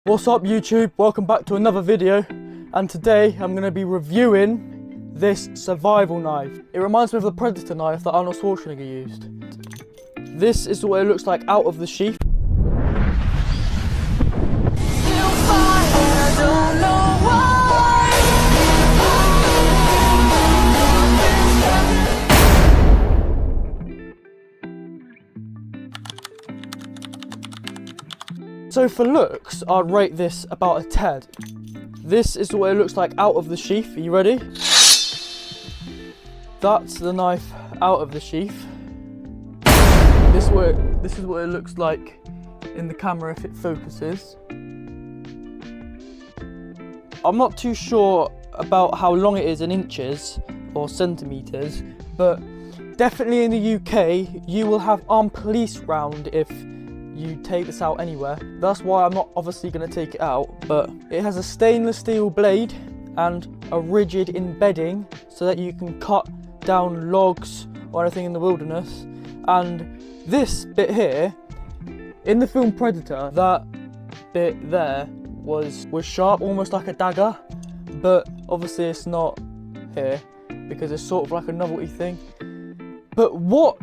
What's up YouTube? Welcome back to another video, and today I'm going to be reviewing this survival knife. It reminds me of the Predator knife that Arnold Schwarzenegger used. This is what it looks like out of the sheath. So for looks, I'd rate this about a 10. This is what it looks like out of the sheath. Are you ready? That's the knife out of the sheath. This is what it looks like in the camera if it focuses. I'm not too sure about how long it is in inches or centimetres, but definitely in the UK, you will have armed police round if you take this out anywhere. That's why I'm not obviously going to take it out, but it has a stainless steel blade and a rigid embedding so that you can cut down logs or anything in the wilderness. And this bit here, in the film Predator, that bit there was sharp, almost like a dagger, but obviously it's not here because it's sort of like a novelty thing. But what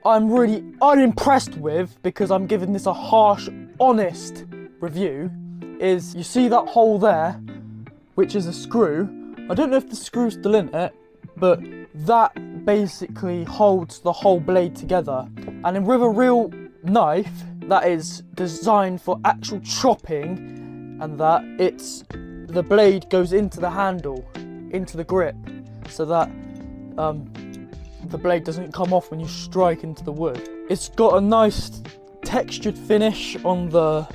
I'm really unimpressed with, because I'm giving this a harsh, honest review, is you see that hole there, which is a screw. I don't know if the screw's still in it, but that basically holds the whole blade together. And with a real knife that is designed for actual chopping, and that the blade goes into the handle, into the grip, so that the blade doesn't come off when you strike into the wood. It's got a nice textured finish on the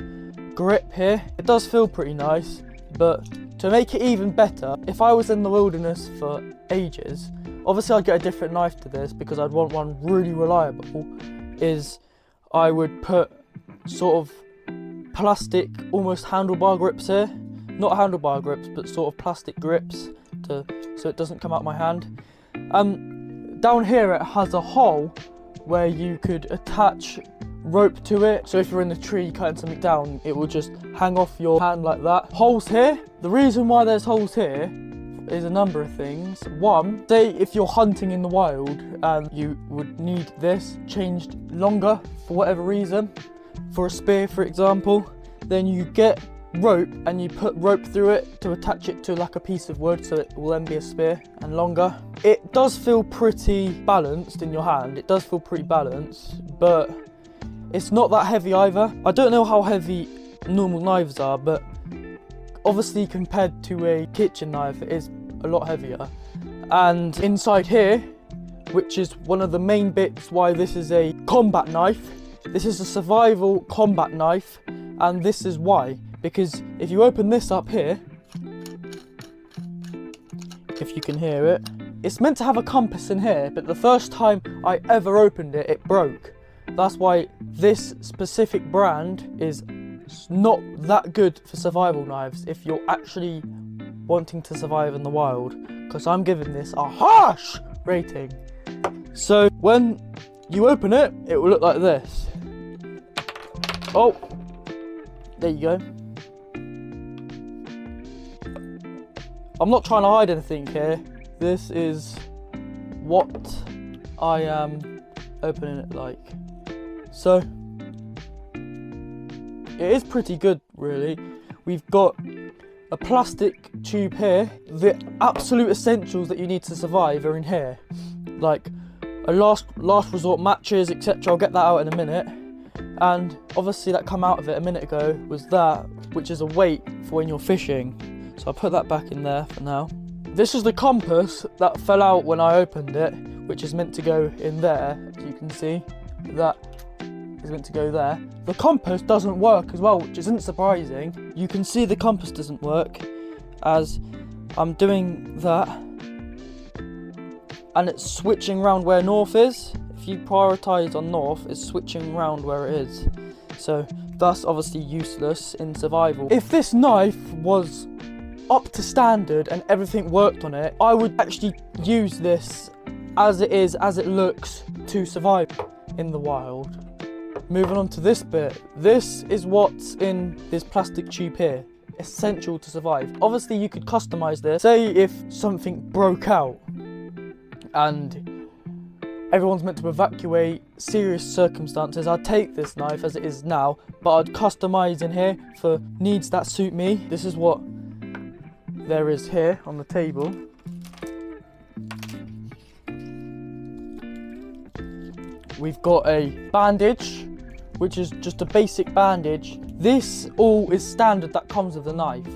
grip here. It does feel pretty nice, but to make it even better, if I was in the wilderness for ages, obviously I'd get a different knife to this because I'd want one really reliable, is I would put sort of plastic, almost handlebar grips here. Not handlebar grips, but sort of plastic grips so it doesn't come out my hand. Down here it has a hole where you could attach rope to it, so if you're in the tree cutting something down, it will just hang off your hand like that. Holes here, the reason why there's holes here is a number of things. One, say if you're hunting in the wild and you would need this changed longer for whatever reason, for a spear for example, then you get rope and you put rope through it to attach it to like a piece of wood, so it will then be a spear and longer. It does feel pretty balanced in your hand, it does feel pretty balanced, but it's not that heavy either. I don't know how heavy normal knives are, but obviously compared to a kitchen knife it is a lot heavier. And inside here, which is one of the main bits why this is a combat knife, this is a survival combat knife, and this is why. Because if you open this up here, if you can hear it, it's meant to have a compass in here, but the first time I ever opened it, it broke. That's why this specific brand is not that good for survival knives if you're actually wanting to survive in the wild, because I'm giving this a harsh rating. So when you open it, it will look like this. Oh, there you go. I'm not trying to hide anything here. This is what I am opening it like. So it is pretty good, really. We've got a plastic tube here. The absolute essentials that you need to survive are in here, like a last resort matches, etc. I'll get that out in a minute. And obviously that come out of it a minute ago was that, which is a weight for when you're fishing. So I'll put that back in there for now. This is the compass that fell out when I opened it, which is meant to go in there. As you can see, that is meant to go there. The compass doesn't work as well, which isn't surprising. You can see the compass doesn't work as I'm doing that, and it's switching around where north is. If you prioritise on north, it's switching around where it is. So that's obviously useless in survival. If this knife was up to standard and everything worked on it, I would actually use this as it is, as it looks, to survive in the wild. moving on to this bit. This is what's in this plastic tube here. Essential to survive. Obviously you could customize this. Say if something broke out and everyone's meant to evacuate, serious circumstances, I'd take this knife as it is now, but I'd customize in here for needs that suit me. This is what there is here on the table. We've got a bandage, which is just a basic bandage. This all is standard that comes with the knife.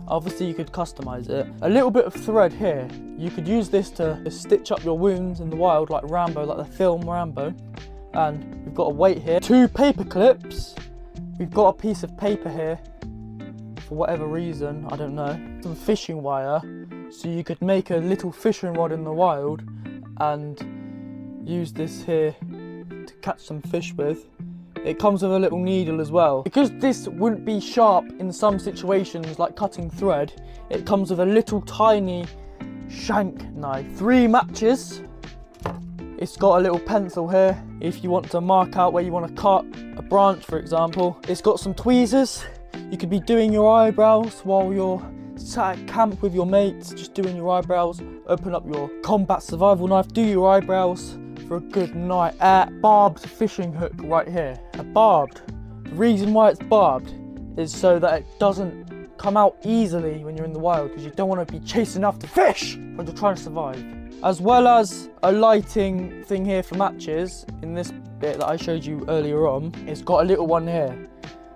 Obviously you could customize it. A little bit of thread here. You could use this to stitch up your wounds in the wild, like Rambo, like the film Rambo. And we've got a weight here. 2 paper clips. We've got a piece of paper here for whatever reason, I don't know. Some fishing wire, so you could make a little fishing rod in the wild and use this here to catch some fish with. It comes with a little needle as well. Because this wouldn't be sharp in some situations like cutting thread, it comes with a little tiny shank knife. 3 matches. It's got a little pencil here if you want to mark out where you want to cut a branch, for example. It's got some tweezers. You could be doing your eyebrows while you're sat at camp with your mates, just doing your eyebrows. Open up your combat survival knife, do your eyebrows for a good night. Barbed fishing hook right here. A barbed. The reason why it's barbed is so that it doesn't come out easily when you're in the wild, because you don't want to be chasing after fish when you're trying to survive. As well as a lighting thing here for matches in this bit that I showed you earlier on. It's got a little one here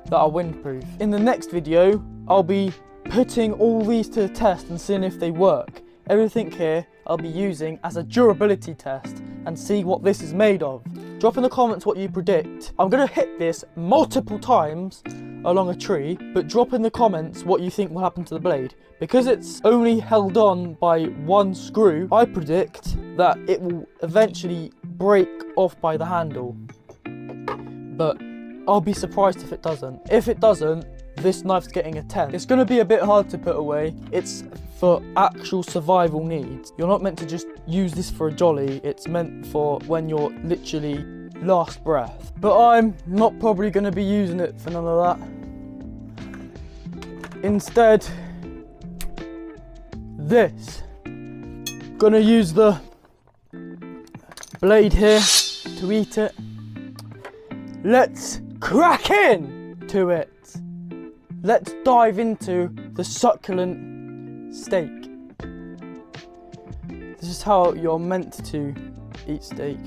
that are windproof. In the next video, I'll be putting all these to the test and seeing if they work. Everything here I'll be using as a durability test and see what this is made of. Drop in the comments what you predict. I'm gonna hit this multiple times along a tree, but drop in the comments what you think will happen to the blade. Because it's only held on by 1 screw, I predict that it will eventually break off by the handle. But I'll be surprised if it doesn't. If it doesn't, this knife's getting a 10. It's gonna be a bit hard to put away. It's for actual survival needs. You're not meant to just use this for a jolly. It's meant for when you're literally last breath. But I'm not probably gonna be using it for none of that. Instead, this. Gonna use the blade here to eat it. Let's crack in to it. Let's dive into the succulent steak. This is how you're meant to eat steak.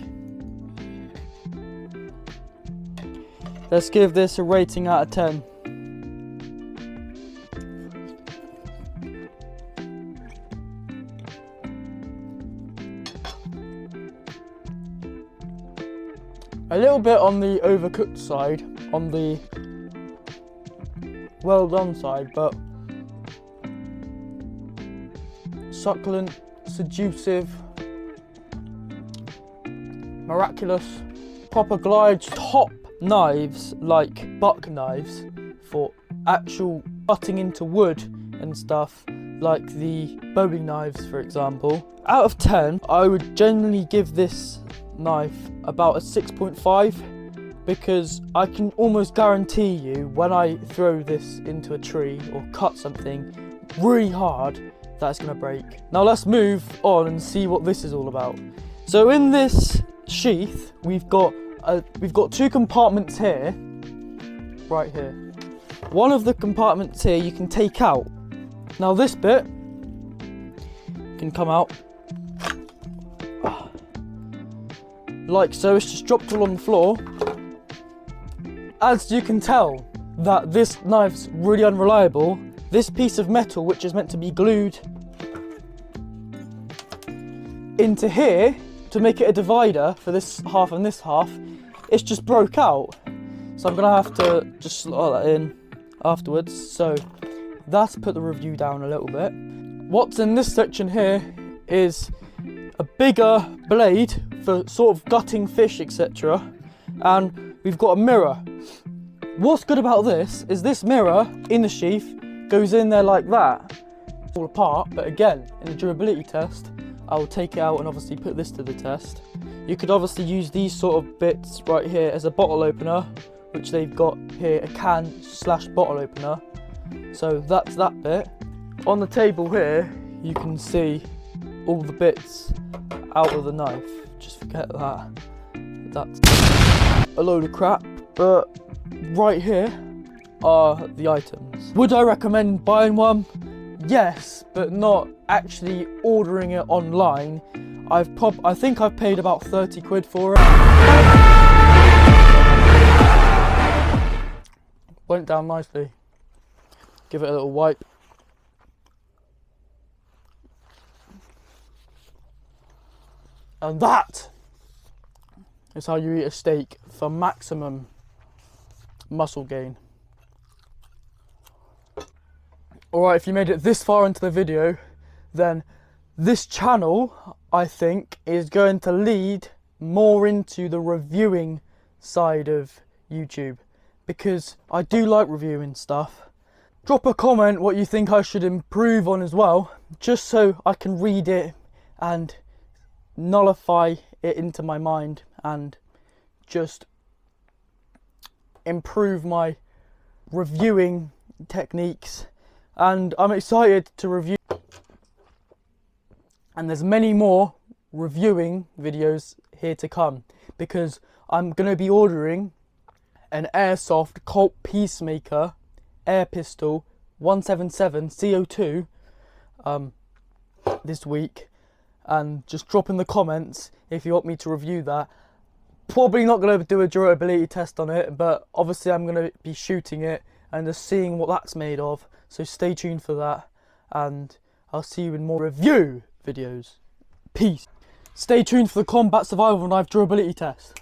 Let's give this a rating out of 10. A little bit on the overcooked side, on the well done side, but succulent, seductive, miraculous, proper glides. Top knives like buck knives for actual cutting into wood and stuff, like the Bowie knives for example. Out of 10, I would generally give this knife about a 6.5, because I can almost guarantee you when I throw this into a tree or cut something really hard that it's going to break. Now let's move on and see what this is all about. So in this sheath we've got 2 compartments here, right here. One of the compartments here you can take out. Now this bit can come out like so. It's just dropped all on the floor. As you can tell that this knife's really unreliable, this piece of metal, which is meant to be glued into here to make it a divider for this half and this half, it's just broke out. So I'm gonna have to just slot that in afterwards. So that's put the review down a little bit. What's in this section here is a bigger blade for sort of gutting fish, etc. And we've got a mirror. What's good about this is this mirror in the sheath goes in there like that. It's all apart, but again, in the durability test, I will take it out and obviously put this to the test. You could obviously use these sort of bits right here as a bottle opener, which they've got here, a can/bottle opener. So that's that bit. On the table here, you can see all the bits out of the knife. Just forget that. That's a load of crap. But right here are the items. Would I recommend buying one? Yes, but not actually ordering it online. I think I've paid about 30 quid for it. Went down nicely. Give it a little wipe. And that is how you eat a steak for maximum muscle gain. Alright, if you made it this far into the video, then this channel, I think, is going to lead more into the reviewing side of YouTube, because I do like reviewing stuff. Drop a comment what you think I should improve on as well, just so I can read it and nullify it into my mind and just improve my reviewing techniques. And I'm excited to review, and there's many more reviewing videos here to come, because I'm going to be ordering an airsoft Colt Peacemaker air pistol 177 CO2 this week, and just drop in the comments if you want me to review that. Probably not going to do a durability test on it, but obviously I'm going to be shooting it and just seeing what that's made of, so stay tuned for that, and I'll see you in more review videos. Peace. Stay tuned for the combat survival knife durability test.